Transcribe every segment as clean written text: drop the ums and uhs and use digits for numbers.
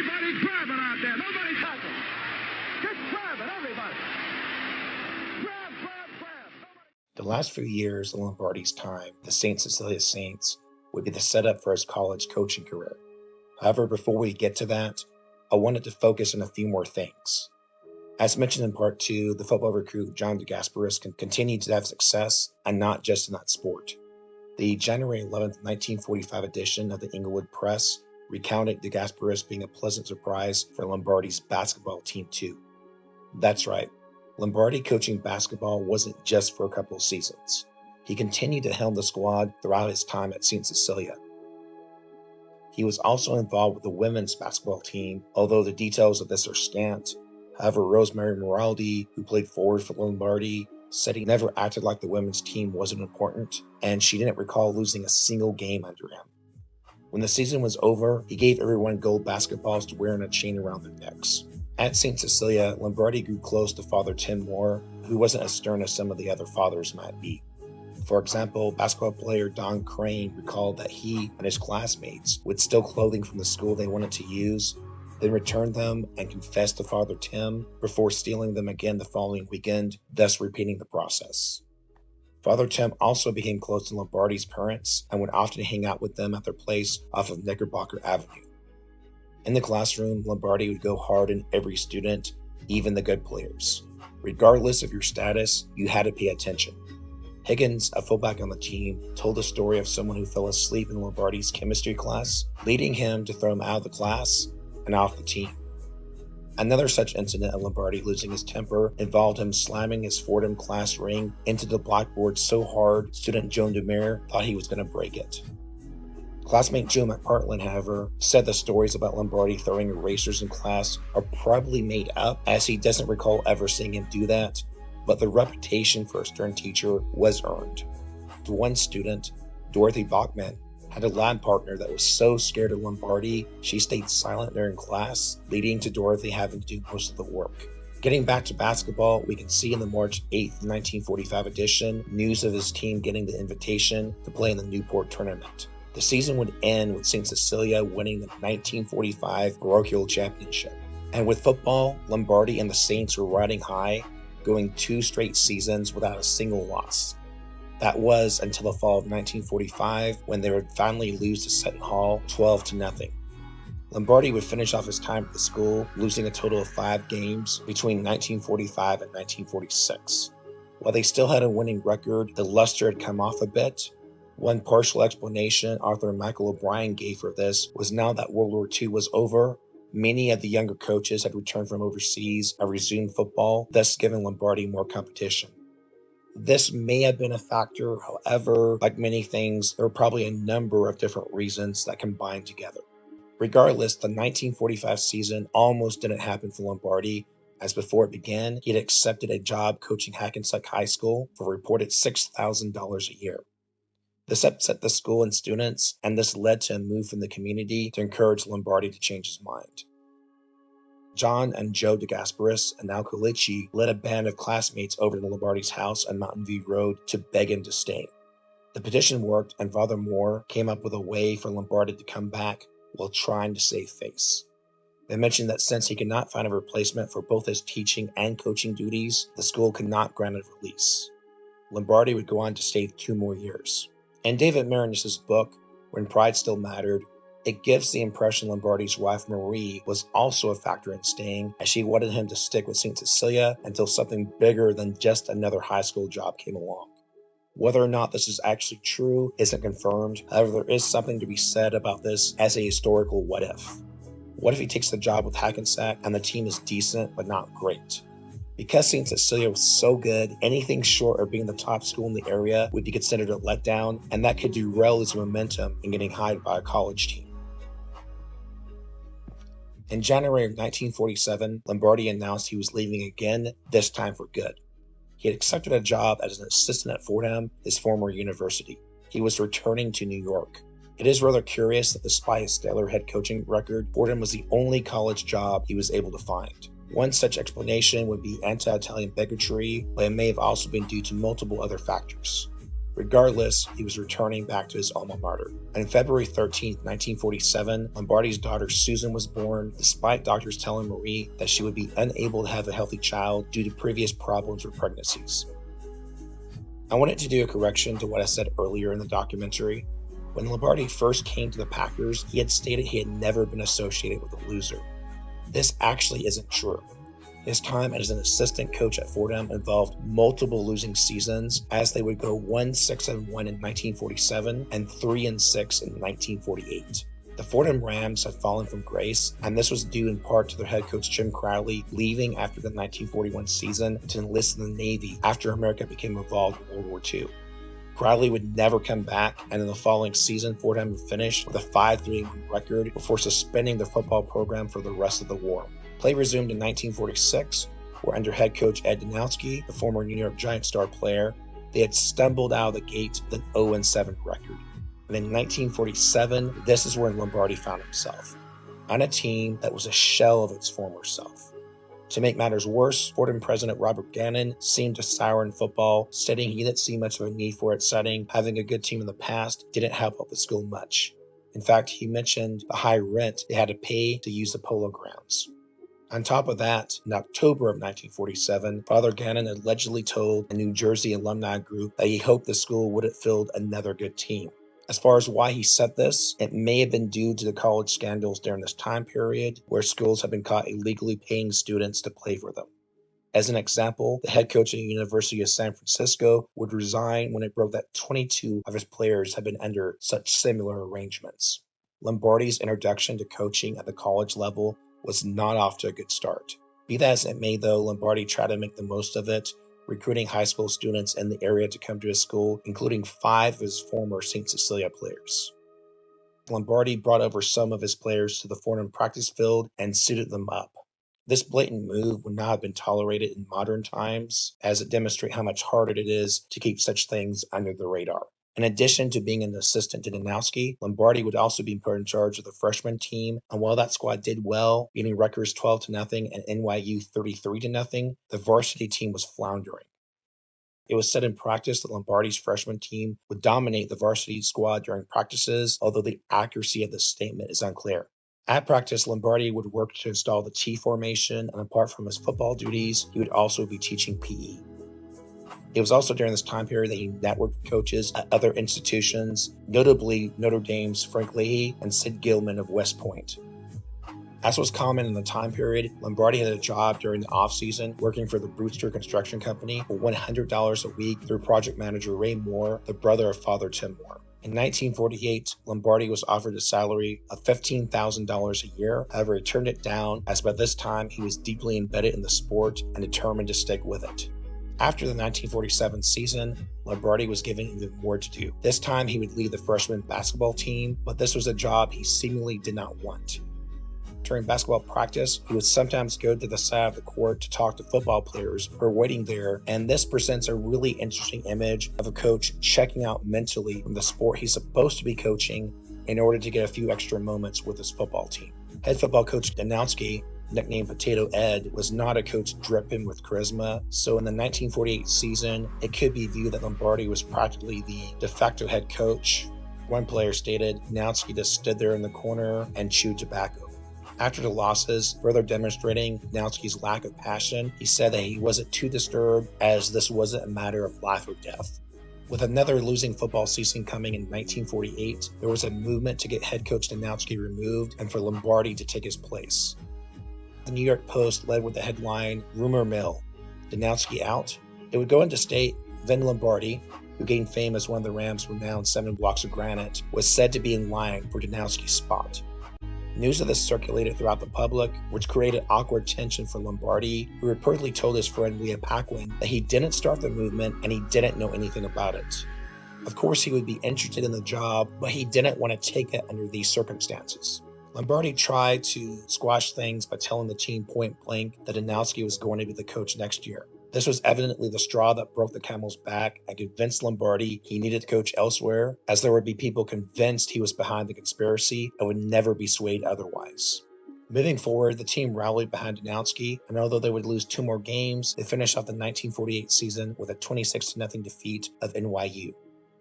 Everybody grab it out there. Nobody tackle. Just grab it, everybody. Grab. The last few years of Lombardi's time, the St. Cecilia Saints, would be the setup for his college coaching career. However, before we get to that, I wanted to focus on a few more things. As mentioned in part 2, the football recruit John DeGasperis continued to have success, and not just in that sport. The January 11, 1945 edition of the Inglewood Press recounted DeGasperis being a pleasant surprise for Lombardi's basketball team too. That's right, Lombardi coaching basketball wasn't just for a couple of seasons. He continued to helm the squad throughout his time at St. Cecilia. He was also involved with the women's basketball team, although the details of this are scant. However, Rosemary Moraldi, who played forward for Lombardi, said he never acted like the women's team wasn't important, and she didn't recall losing a single game under him. When the season was over, he gave everyone gold basketballs to wear on a chain around their necks. At St. Cecilia, Lombardi grew close to Father Tim Moore, who wasn't as stern as some of the other fathers might be. For example, basketball player Don Crane recalled that he and his classmates would steal clothing from the school they wanted to use, then return them and confess to Father Tim before stealing them again the following weekend, thus repeating the process. Father Tim also became close to Lombardi's parents and would often hang out with them at their place off of Knickerbocker Avenue. In the classroom, Lombardi would go hard on every student, even the good players. Regardless of your status, you had to pay attention. Higgins, a fullback on the team, told the story of someone who fell asleep in Lombardi's chemistry class, leading him to throw him out of the class and off the team. Another such incident of Lombardi losing his temper involved him slamming his Fordham class ring into the blackboard so hard student Joan Demare thought he was going to break it. Classmate Joe McPartland, however, said the stories about Lombardi throwing erasers in class are probably made up, as he doesn't recall ever seeing him do that, but the reputation for a stern teacher was earned. One student, Dorothy Bachman, had a lab partner that was so scared of Lombardi, she stayed silent during class, leading to Dorothy having to do most of the work. Getting back to basketball, we can see in the March 8, 1945 edition, news of his team getting the invitation to play in the Newport tournament. The season would end with St. Cecilia winning the 1945 parochial championship. And with football, Lombardi and the Saints were riding high, going 2 straight seasons without a single loss. That was until the fall of 1945, when they would finally lose to Seton Hall 12-0. Lombardi would finish off his time at the school, losing a total of 5 games between 1945 and 1946. While they still had a winning record, the luster had come off a bit. One partial explanation author Michael O'Brien gave for this was now that World War II was over, many of the younger coaches had returned from overseas and resumed football, thus giving Lombardi more competition. This may have been a factor, however, like many things, there were probably a number of different reasons that combined together. Regardless, the 1945 season almost didn't happen for Lombardi, as before it began, he had accepted a job coaching Hackensack High School for a reported $6,000 a year. This upset the school and students, and this led to a move from the community to encourage Lombardi to change his mind. John and Joe DeGasperis and Al Colici led a band of classmates over to Lombardi's house on Mountain View Road to beg him to stay. The petition worked, and Father Moore came up with a way for Lombardi to come back while trying to save face. They mentioned that since he could not find a replacement for both his teaching and coaching duties, the school could not grant a release. Lombardi would go on to stay 2 more years. In David Marinus' book, When Pride Still Mattered, it gives the impression Lombardi's wife Marie was also a factor in staying, as she wanted him to stick with St. Cecilia until something bigger than just another high school job came along. Whether or not this is actually true isn't confirmed, however there is something to be said about this as a historical what if. What if he takes the job with Hackensack and the team is decent but not great? Because St. Cecilia was so good, anything short of being the top school in the area would be considered a letdown, and that could derail his momentum in getting hired by a college team. In January of 1947, Lombardi announced he was leaving again, this time for good. He had accepted a job as an assistant at Fordham, his former university. He was returning to New York. It is rather curious that despite his stellar head coaching record, Fordham was the only college job he was able to find. One such explanation would be anti-Italian bigotry, but it may have also been due to multiple other factors. Regardless, he was returning back to his alma mater. On February 13th, 1947, Lombardi's daughter Susan was born, despite doctors telling Marie that she would be unable to have a healthy child due to previous problems with pregnancies. I wanted to do a correction to what I said earlier in the documentary. When Lombardi first came to the Packers, he had stated he had never been associated with a loser. This actually isn't true. His time as an assistant coach at Fordham involved multiple losing seasons, as they would go 1-6-1 in 1947 and 3-6 in 1948. The Fordham Rams had fallen from grace, and this was due in part to their head coach Jim Crowley leaving after the 1941 season to enlist in the Navy after America became involved in World War II. Crowley would never come back, and in the following season, Fordham finished with a 5-3-1 record before suspending their football program for the rest of the war. Play resumed in 1946, where under head coach Ed Donowski, the former New York Giants star player, they had stumbled out of the gate with an 0-7 record. And in 1947, this is where Lombardi found himself, on a team that was a shell of its former self. To make matters worse, Fordham president Robert Gannon seemed to sour in football, stating he didn't see much of a need for it, citing having a good team in the past didn't help out the school much. In fact, he mentioned the high rent they had to pay to use the polo grounds. On top of that, in October of 1947, Father Gannon allegedly told a New Jersey alumni group that he hoped the school would have filled another good team. As far as why he said this, it may have been due to the college scandals during this time period where schools have been caught illegally paying students to play for them. As an example, the head coach at the University of San Francisco would resign when it broke that 22 of his players had been under such similar arrangements. Lombardi's introduction to coaching at the college level was not off to a good start. Be that as it may, though, Lombardi tried to make the most of it, recruiting high school students in the area to come to his school, including 5 of his former St. Cecilia players. Lombardi brought over some of his players to the Fordham practice field and suited them up. This blatant move would not have been tolerated in modern times, as it demonstrates how much harder it is to keep such things under the radar. In addition to being an assistant to Donowski, Lombardi would also be put in charge of the freshman team, and while that squad did well, beating Rutgers 12-0 and NYU 33-0, the varsity team was floundering. It was said in practice that Lombardi's freshman team would dominate the varsity squad during practices, although the accuracy of this statement is unclear. At practice, Lombardi would work to install the T formation, and apart from his football duties, he would also be teaching PE. It was also during this time period that he networked with coaches at other institutions, notably Notre Dame's Frank Leahy and Sid Gilman of West Point. As was common in the time period, Lombardi had a job during the off-season working for the Brewster Construction Company for $100 a week through project manager Ray Moore, the brother of Father Tim Moore. In 1948, Lombardi was offered a salary of $15,000 a year. However, he turned it down, as by this time he was deeply embedded in the sport and determined to stick with it. After the 1947 season, Lombardi was given even more to do. This time he would lead the freshman basketball team, but this was a job he seemingly did not want. During basketball practice, he would sometimes go to the side of the court to talk to football players who were waiting there, and this presents a really interesting image of a coach checking out mentally from the sport he's supposed to be coaching in order to get a few extra moments with his football team. Head football coach Donowski, nicknamed Potato Ed, was not a coach dripping with charisma, so in the 1948 season, it could be viewed that Lombardi was practically the de facto head coach. One player stated, Donowski just stood there in the corner and chewed tobacco. After the losses, further demonstrating Donowski's lack of passion, he said that he wasn't too disturbed, as this wasn't a matter of life or death. With another losing football season coming in 1948, there was a movement to get head coach Donowski removed and for Lombardi to take his place. The New York Post led with the headline, Rumor Mill, Donowski out. It would go into state, Vin Lombardi, who gained fame as one of the Rams' renowned 7 blocks of granite, was said to be in line for Donowski's spot. News of this circulated throughout the public, which created awkward tension for Lombardi, who reportedly told his friend Leah Paquin that he didn't start the movement and he didn't know anything about it. Of course, he would be interested in the job, but he didn't want to take it under these circumstances. Lombardi tried to squash things by telling the team point blank that Donowski was going to be the coach next year. This was evidently the straw that broke the camel's back and convinced Lombardi he needed to coach elsewhere, as there would be people convinced he was behind the conspiracy and would never be swayed otherwise. Moving forward, the team rallied behind Donowski, and although they would lose 2 more games, they finished off the 1948 season with a 26-0 defeat of NYU.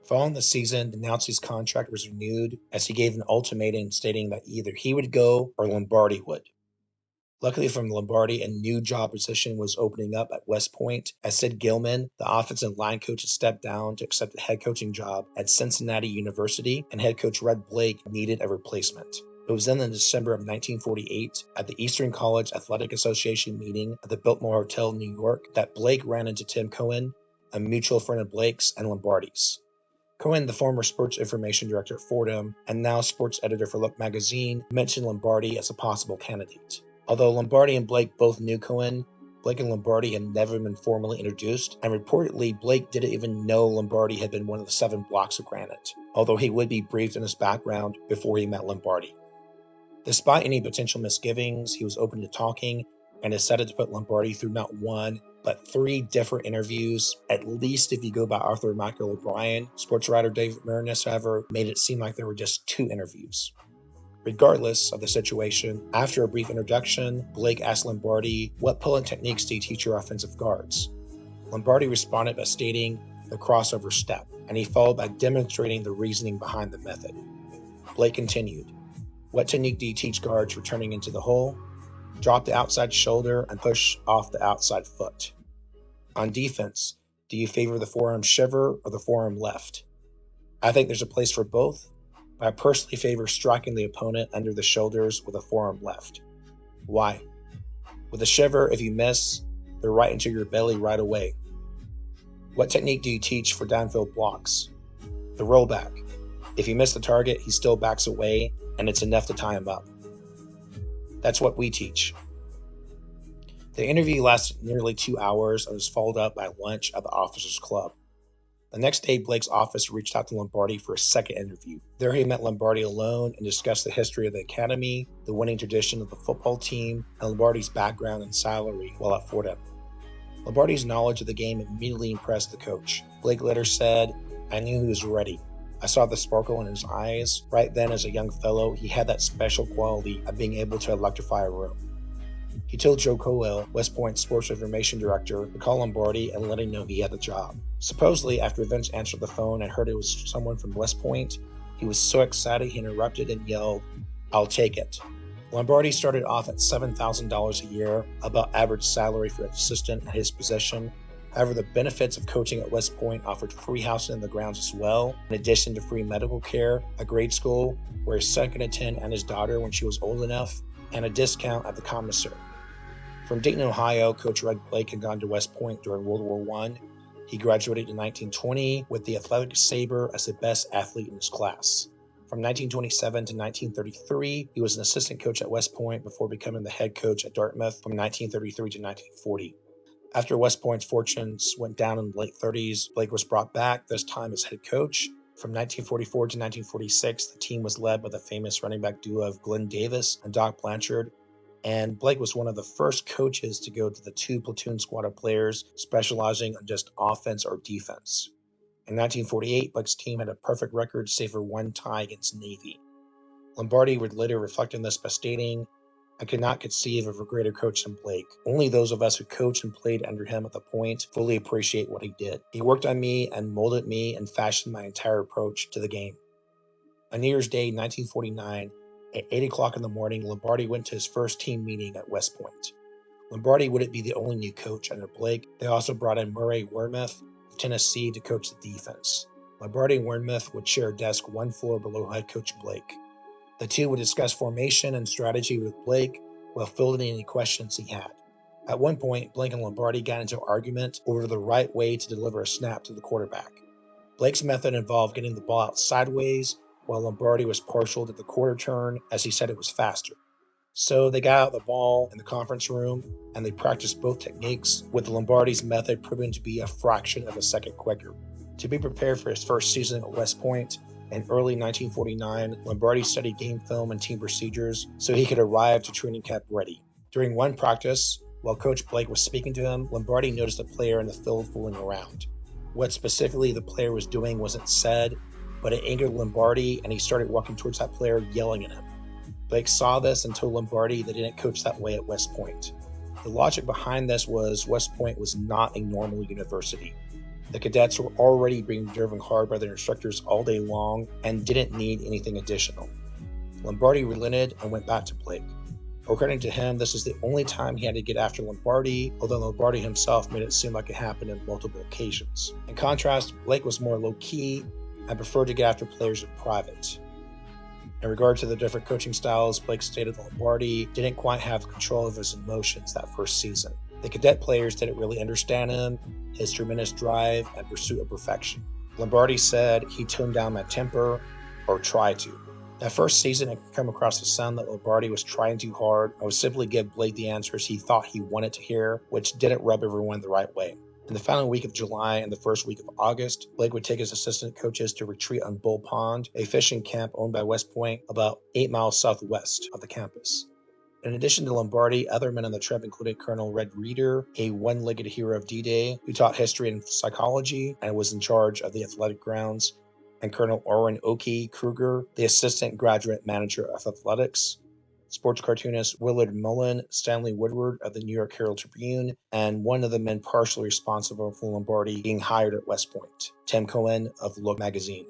Following the season, Denouncey's contract was renewed as he gave an ultimatum stating that either he would go or Lombardi would. Luckily for Lombardi, a new job position was opening up at West Point as Sid Gilman, the offensive line coach, had stepped down to accept a head coaching job at Cincinnati University, and head coach Red Blake needed a replacement. It was then in December of 1948, at the Eastern College Athletic Association meeting at the Biltmore Hotel in New York, that Blake ran into Tim Cohen, a mutual friend of Blake's and Lombardi's. Cohen, the former sports information director at Fordham and now sports editor for Look magazine, mentioned Lombardi as a possible candidate. Although Lombardi and Blake both knew Cohen, Blake and Lombardi had never been formally introduced, and reportedly Blake didn't even know Lombardi had been one of the 7 blocks of granite, although he would be briefed on his background before he met Lombardi. Despite any potential misgivings, he was open to talking and decided to put Lombardi through not one, but 3 different interviews, at least if you go by Arthur Michael O'Brien. Sports writer David Marinus, however, made it seem like there were just 2 interviews. Regardless of the situation, after a brief introduction, Blake asked Lombardi, "What pulling techniques do you teach your offensive guards?" Lombardi responded by stating the crossover step, and he followed by demonstrating the reasoning behind the method. Blake continued, "What technique do you teach guards returning into the hole? Drop the outside shoulder and push off the outside foot. On defense, do you favor the forearm shiver or the forearm left? I think there's a place for both, but I personally favor striking the opponent under the shoulders with a forearm left. Why? With a shiver, if you miss, they're right into your belly right away. What technique do you teach for downfield blocks? The rollback. If you miss the target, he still backs away, and it's enough to tie him up. That's what we teach." The interview lasted nearly 2 hours and was followed up by lunch at the Officers Club. The next day, Blake's office reached out to Lombardi for a second interview. There he met Lombardi alone and discussed the history of the academy, the winning tradition of the football team, and Lombardi's background and salary while at Fordham. Lombardi's knowledge of the game immediately impressed the coach. Blake later said, "I knew he was ready. I saw the sparkle in his eyes. Right then, as a young fellow, he had that special quality of being able to electrify a room." He told Joe Colwell, West Point's sports information director, to call Lombardi and let him know he had the job. Supposedly, after Vince answered the phone and heard it was someone from West Point, he was so excited he interrupted and yelled, "I'll take it." Lombardi started off at $7,000 a year, about average salary for an assistant at his position. However, the benefits of coaching at West Point offered free housing in the grounds as well, in addition to free medical care, a grade school where his son could attend and his daughter when she was old enough, and a discount at the commissary. From Dayton, Ohio, Coach Red Blake had gone to West Point during World War I. He graduated in 1920 with the athletic saber as the best athlete in his class. From 1927 to 1933, he was an assistant coach at West Point before becoming the head coach at Dartmouth from 1933 to 1940. After West Point's fortunes went down in the late 30s, Blake was brought back, this time as head coach. From 1944 to 1946, the team was led by the famous running back duo of Glenn Davis and Doc Blanchard, and Blake was one of the first coaches to go to the 2 platoon squad of players specializing on just offense or defense. In 1948, Blake's team had a perfect record save for 1 tie against Navy. Lombardi would later reflect on this by stating, "I could not conceive of a greater coach than Blake. Only those of us who coached and played under him at the Point fully appreciate what he did. He worked on me and molded me and fashioned my entire approach to the game." On New Year's Day, 1949, at 8 o'clock in the morning, Lombardi went to his first team meeting at West Point. Lombardi wouldn't be the only new coach under Blake. They also brought in Murray Wormuth of Tennessee to coach the defense. Lombardi and Wormuth would share a desk 1 floor below head coach Blake. The 2 would discuss formation and strategy with Blake while fielding any questions he had. At one point, Blake and Lombardi got into an argument over the right way to deliver a snap to the quarterback. Blake's method involved getting the ball out sideways, while Lombardi was partial to the quarter turn as he said it was faster. So they got out the ball in the conference room and they practiced both techniques, with Lombardi's method proving to be a fraction of a second quicker. To be prepared for his first season at West Point, in early 1949, Lombardi studied game film and team procedures so he could arrive to training camp ready. During one practice, while Coach Blake was speaking to him, Lombardi noticed a player in the field fooling around. What specifically the player was doing wasn't said, but it angered Lombardi and he started walking towards that player, yelling at him. Blake saw this and told Lombardi they didn't coach that way at West Point. The logic behind this was West Point was not a normal university. The cadets were already being driven hard by their instructors all day long and didn't need anything additional. Lombardi relented and went back to Blake. According to him, this is the only time he had to get after Lombardi, although Lombardi himself made it seem like it happened on multiple occasions. In contrast, Blake was more low-key and preferred to get after players in private. In regard to the different coaching styles, Blake stated that Lombardi didn't quite have control of his emotions that first season. The cadet players didn't really understand him, his tremendous drive, and pursuit of perfection. Lombardi said he toned down my temper, or tried to. That first season, it could come across the sun that Lombardi was trying too hard and would simply give Blake the answers he thought he wanted to hear, which didn't rub everyone the right way. In the final week of July and the first week of August, Blake would take his assistant coaches to retreat on Bull Pond, a fishing camp owned by West Point about 8 miles southwest of the campus. In addition to Lombardi, other men on the trip included Colonel Red Reeder, a one-legged hero of D-Day who taught history and psychology and was in charge of the athletic grounds, and Colonel Orrin Oki Kruger, the assistant graduate manager of athletics, sports cartoonist Willard Mullen, Stanley Woodward of the New York Herald Tribune, and one of the men partially responsible for Lombardi being hired at West Point, Tim Cohen of Look magazine.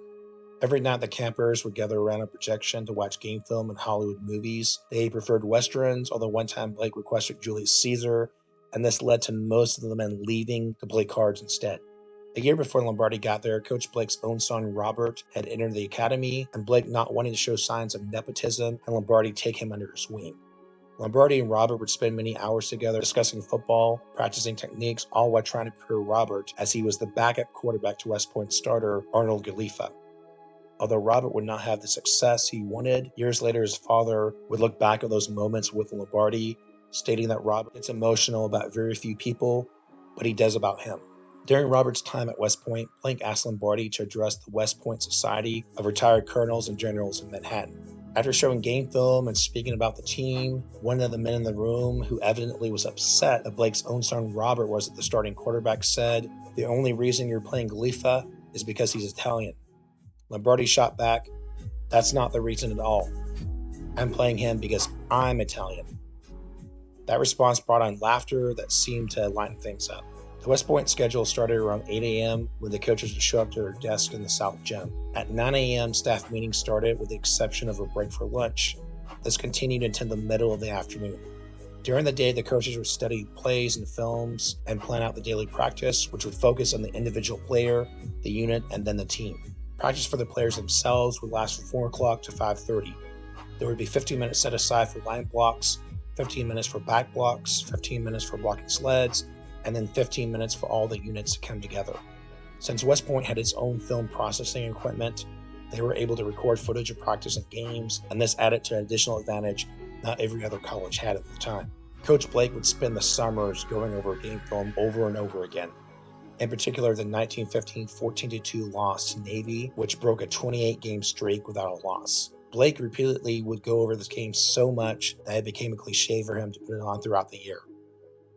Every night the campers would gather around a projection to watch game film and Hollywood movies. They preferred westerns, although one time Blake requested Julius Caesar, and this led to most of the men leaving to play cards instead. A year before Lombardi got there, Coach Blake's own son Robert had entered the academy, and Blake not wanting to show signs of nepotism and Lombardi take him under his wing. Lombardi and Robert would spend many hours together discussing football, practicing techniques, all while trying to prepare Robert as he was the backup quarterback to West Point starter Arnold Galifa. Although Robert would not have the success he wanted, years later his father would look back at those moments with Lombardi, stating that Robert gets emotional about very few people, but he does about him. During Robert's time at West Point, Blake asked Lombardi to address the West Point Society of Retired Colonels and Generals in Manhattan. After showing game film and speaking about the team, one of the men in the room, who evidently was upset that Blake's own son Robert wasn't the starting quarterback, said, "The only reason you're playing Galifa is because he's Italian." Lombardi shot back, "That's not the reason at all. I'm playing him because I'm Italian." That response brought on laughter that seemed to lighten things up. The West Point schedule started around 8 a.m. when the coaches would show up to their desk in the South Gym. At 9 a.m., staff meetings started with the exception of a break for lunch. This continued until the middle of the afternoon. During the day, the coaches would study plays and films and plan out the daily practice, which would focus on the individual player, the unit, and then the team. Practice for the players themselves would last from 4 o'clock to 5:30. There would be 15 minutes set aside for line blocks, 15 minutes for back blocks, 15 minutes for blocking sleds, and then 15 minutes for all the units to come together. Since West Point had its own film processing equipment, they were able to record footage of practice and games, and this added to an additional advantage not every other college had at the time. Coach Blake would spend the summers going over game film over and over again. In particular, the 1915 14-2 loss to Navy, which broke a 28-game streak without a loss. Blake repeatedly would go over this game so much that it became a cliche for him to put it on throughout the year.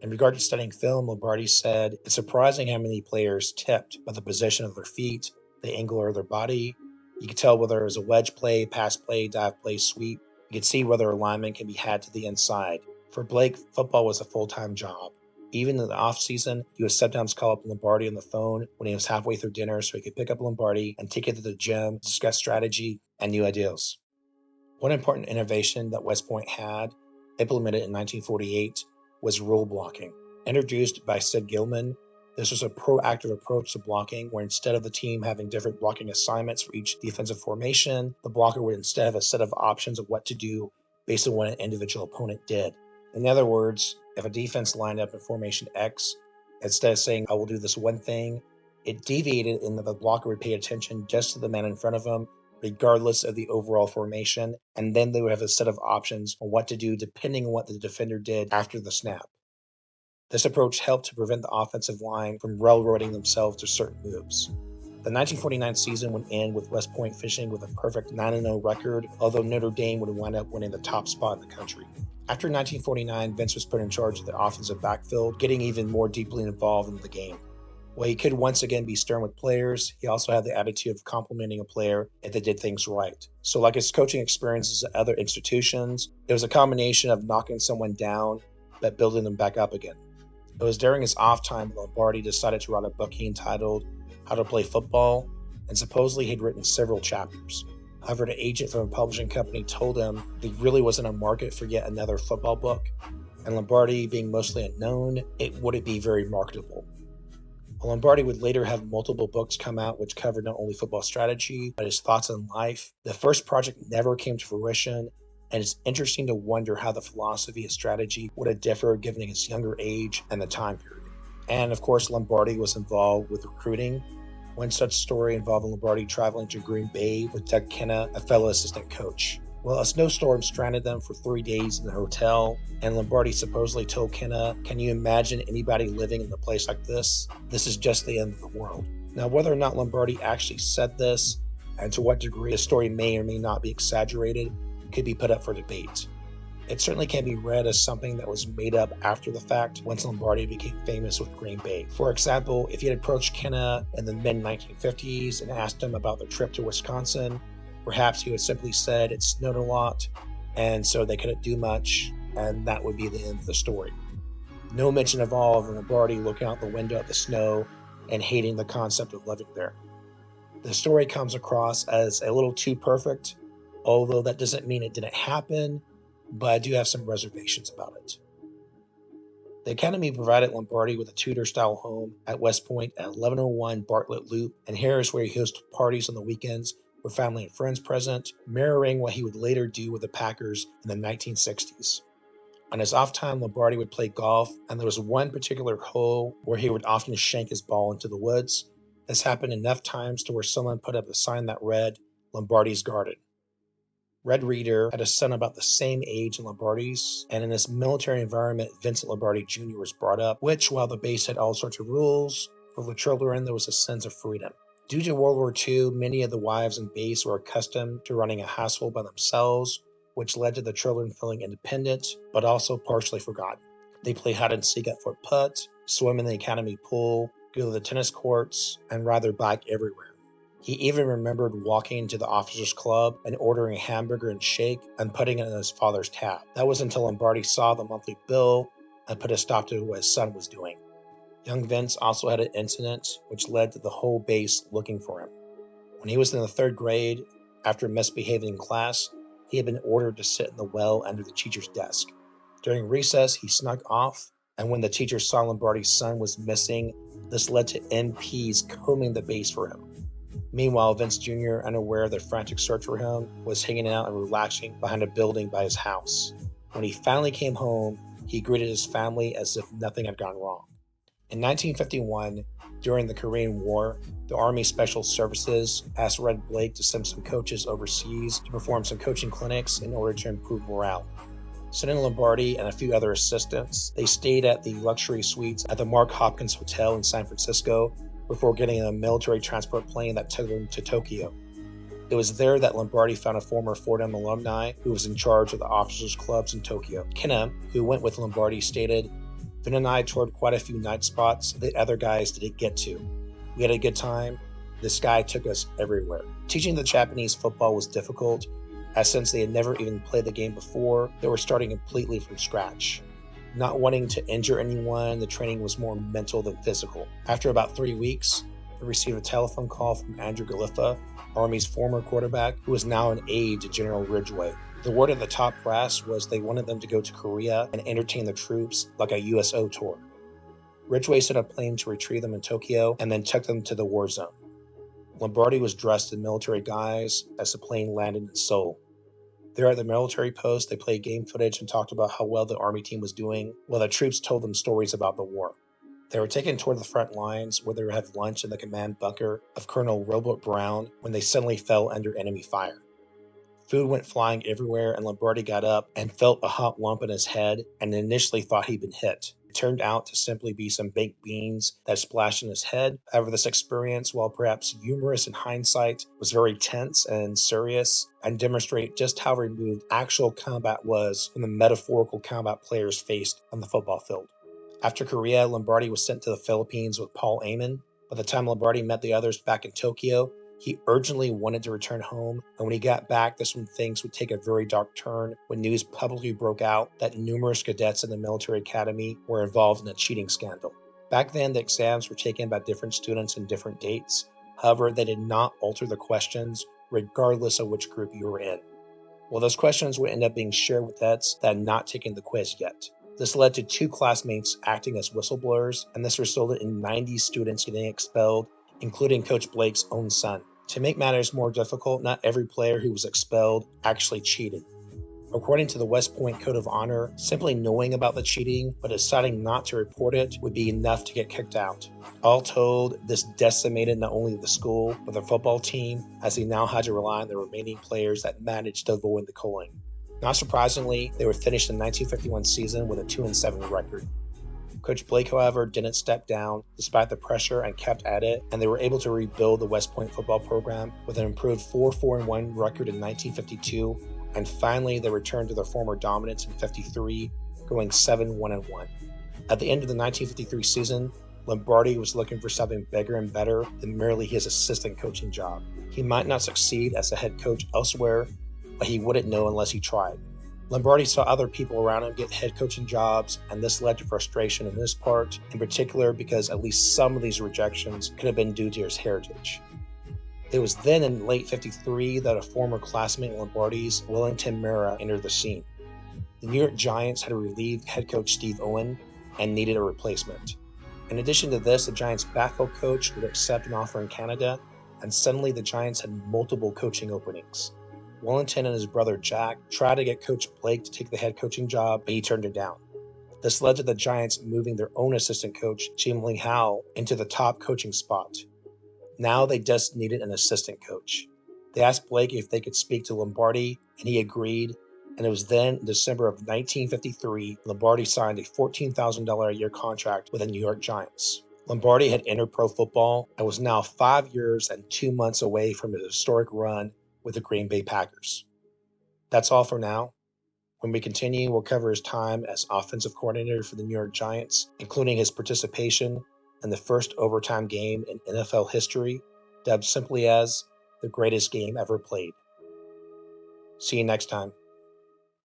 In regard to studying film, Lombardi said, "It's surprising how many players tipped by the position of their feet, the angle of their body. You could tell whether it was a wedge play, pass play, dive play, sweep. You could see whether a lineman can be had to the inside." For Blake, football was a full-time job. Even in the off-season, he would sometimes call up Lombardi on the phone when he was halfway through dinner so he could pick up Lombardi and take it to the gym, discuss strategy and new ideas. One important innovation that West Point had, implemented in 1948, was rule blocking. Introduced by Sid Gilman, this was a proactive approach to blocking where instead of the team having different blocking assignments for each defensive formation, the blocker would instead have a set of options of what to do based on what an individual opponent did. In other words, if a defense lined up in formation X, instead of saying, "I will do this one thing," it deviated in that the blocker would pay attention just to the man in front of him, regardless of the overall formation, and then they would have a set of options on what to do depending on what the defender did after the snap. This approach helped to prevent the offensive line from railroading themselves to certain moves. The 1949 season would end with West Point finishing with a perfect 9-0 record, although Notre Dame would wind up winning the top spot in the country. After 1949, Vince was put in charge of the offensive backfield, getting even more deeply involved in the game. While he could once again be stern with players, he also had the attitude of complimenting a player if they did things right. So like his coaching experiences at other institutions, it was a combination of knocking someone down, but building them back up again. It was during his off time that Lombardi decided to write a book he entitled how to play football, and supposedly he'd written several chapters. However, the agent from a publishing company told him there really wasn't a market for yet another football book, and Lombardi being mostly unknown, it wouldn't be very marketable. Lombardi would later have multiple books come out which covered not only football strategy, but his thoughts on life. The first project never came to fruition, and it's interesting to wonder how the philosophy and strategy would have differed given his younger age and the time period. And of course, Lombardi was involved with recruiting. One such story involved Lombardi traveling to Green Bay with Doug Kenna, a fellow assistant coach. Well, a snowstorm stranded them for 3 days in the hotel, and Lombardi supposedly told Kenna, "Can you imagine anybody living in a place like this? This is just the end of the world." Now, whether or not Lombardi actually said this, and to what degree the story may or may not be exaggerated, could be put up for debate. It certainly can be read as something that was made up after the fact once Lombardi became famous with Green Bay. For example, if he had approached Kenna in the mid-1950s and asked him about the trip to Wisconsin, perhaps he would simply said it snowed a lot, and so they couldn't do much, and that would be the end of the story. No mention at all of Lombardi looking out the window at the snow and hating the concept of living there. The story comes across as a little too perfect, although that doesn't mean it didn't happen, but I do have some reservations about it. The Academy provided Lombardi with a Tudor-style home at West Point at 1101 Bartlett Loop, and here is where he hosted parties on the weekends with family and friends present, mirroring what he would later do with the Packers in the 1960s. On his off time, Lombardi would play golf, and there was one particular hole where he would often shank his ball into the woods. This happened enough times to where someone put up a sign that read, "Lombardi's Garden." Red Reader had a son about the same age as Lombardi's, and in this military environment, Vincent Lombardi Jr. was brought up, which, while the base had all sorts of rules, for the children there was a sense of freedom. Due to World War II, many of the wives in base were accustomed to running a household by themselves, which led to the children feeling independent, but also partially forgotten. They play hide and seek at Fort Putt, swim in the academy pool, go to the tennis courts, and ride their bike everywhere. He even remembered walking to the officers' club and ordering a hamburger and shake and putting it in his father's tab. That was until Lombardi saw the monthly bill and put a stop to what his son was doing. Young Vince also had an incident which led to the whole base looking for him. When he was in the 3rd grade, after misbehaving in class, he had been ordered to sit in the well under the teacher's desk. During recess, he snuck off, and when the teacher saw Lombardi's son was missing, this led to NPs combing the base for him. Meanwhile, Vince Jr., unaware of their frantic search for him, was hanging out and relaxing behind a building by his house. When he finally came home, he greeted his family as if nothing had gone wrong. In 1951, during the Korean War, the Army Special Services asked Red Blake to send some coaches overseas to perform some coaching clinics in order to improve morale. Sending Lombardi and a few other assistants, they stayed at the luxury suites at the Mark Hopkins Hotel in San Francisco before getting a military transport plane that took them to Tokyo. It was there that Lombardi found a former Fordham alumni who was in charge of the officers' clubs in Tokyo. Kenna, who went with Lombardi, stated, "Vin and I toured quite a few night spots that other guys didn't get to. We had a good time. This guy took us everywhere." Teaching the Japanese football was difficult, as since they had never even played the game before, they were starting completely from scratch. Not wanting to injure anyone, the training was more mental than physical. After about 3 weeks, they received a telephone call from Andrew Galiffa, Army's former quarterback, who was now an aide to General Ridgway. The word at the top brass was they wanted them to go to Korea and entertain the troops like a USO tour. Ridgway sent a plane to retrieve them in Tokyo and then took them to the war zone. Lombardi was dressed in military guise as the plane landed in Seoul. There at the military post, they played game footage and talked about how well the Army team was doing, while the troops told them stories about the war. They were taken toward the front lines where they would have lunch in the command bunker of Colonel Robert Brown when they suddenly fell under enemy fire. Food went flying everywhere, and Lombardi got up and felt a hot lump in his head and initially thought he'd been hit. It turned out to simply be some baked beans that splashed in his head. However, this experience, while perhaps humorous in hindsight, was very tense and serious and demonstrated just how removed actual combat was from the metaphorical combat players faced on the football field. After Korea, Lombardi was sent to the Philippines with Paul Amon. By the time Lombardi met the others back in Tokyo, he urgently wanted to return home, and when he got back, that's when things would take a very dark turn when news publicly broke out that numerous cadets in the military academy were involved in a cheating scandal. Back then, the exams were taken by different students in different dates. However, they did not alter the questions, regardless of which group you were in. Well, those questions would end up being shared with vets that had not taken the quiz yet. This led to 2 classmates acting as whistleblowers, and this resulted in 90 students getting expelled, including Coach Blake's own son. To make matters more difficult, not every player who was expelled actually cheated. According to the West Point Code of Honor, simply knowing about the cheating but deciding not to report it would be enough to get kicked out. All told, this decimated not only the school, but the football team, as they now had to rely on the remaining players that managed to avoid the culling. Not surprisingly, they would finish the 1951 season with a 2-7 record. Coach Blake, however, didn't step down despite the pressure and kept at it, and they were able to rebuild the West Point football program with an improved 4-4-1 record in 1952, and finally they returned to their former dominance in 53, going 7-1-1. At the end of the 1953 season, Lombardi was looking for something bigger and better than merely his assistant coaching job. He might not succeed as a head coach elsewhere, but he wouldn't know unless he tried. Lombardi saw other people around him get head coaching jobs, and this led to frustration on his part, in particular because at least some of these rejections could have been due to his heritage. It was then in late 53 that a former classmate of Lombardi's, Wellington Mara, entered the scene. The New York Giants had relieved head coach Steve Owen and needed a replacement. In addition to this, the Giants' backfield coach would accept an offer in Canada, and suddenly the Giants had multiple coaching openings. Wellington and his brother Jack tried to get Coach Blake to take the head coaching job, but he turned it down. This led to the Giants moving their own assistant coach, Jim Lee Howe, into the top coaching spot. Now they just needed an assistant coach. They asked Blake if they could speak to Lombardi, and he agreed, and it was then in December of 1953, Lombardi signed a $14,000 a year contract with the New York Giants. Lombardi had entered pro football and was now 5 years and 2 months away from his historic run with the Green Bay Packers. That's all for now. When we continue, we'll cover his time as offensive coordinator for the New York Giants, including his participation in the first overtime game in NFL history, dubbed simply as the greatest game ever played. See you next time.